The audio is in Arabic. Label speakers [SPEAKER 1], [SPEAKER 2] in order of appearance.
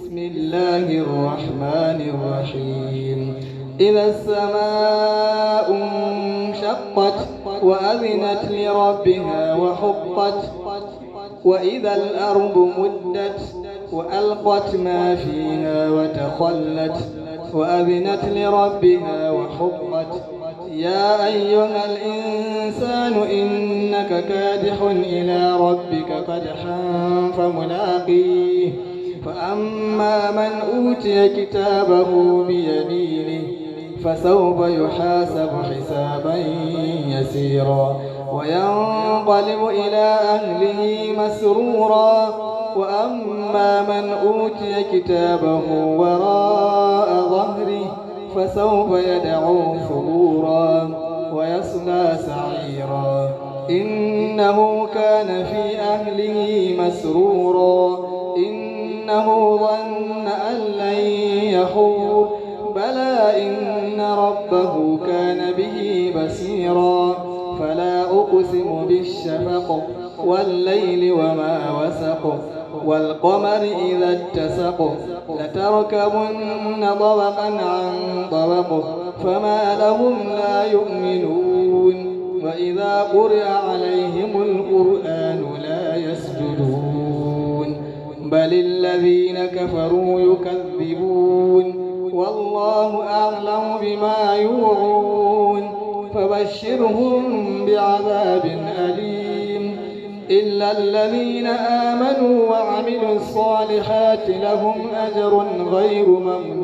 [SPEAKER 1] بسم الله الرحمن الرحيم إذا السماء انشقت وأذنت لربها وحقت وإذا الأرض مدت وألقت ما فيها وتخلت وأذنت لربها وحقت يا أيها الإنسان إنك كادح إلى ربك كدحا فملاقيه فأما من أوتي كتابه بيمينه فسوف يحاسب حسابا يسيرا وينقلب إلى أهله مسرورا وأما من أوتي كتابه وراء ظهره فسوف يدعو ثبورا ويصلى سعيرا إنه كان في أهله مسرورا إنه ظن أن لن يحور بلى إن ربه كان به بصيرا فلا أقسم بالشفق والليل وما وسق والقمر إذا اتسق لتركبن طبقا عن طبق فما لهم لا يؤمنون وإذا قرئ عليهم القرآن لا يسجدون بل الذين كفروا يكذبون والله أعلم بما يوعون فبشرهم بعذاب أليم إلا الذين آمنوا وعملوا الصالحات لهم أجر غير ممنون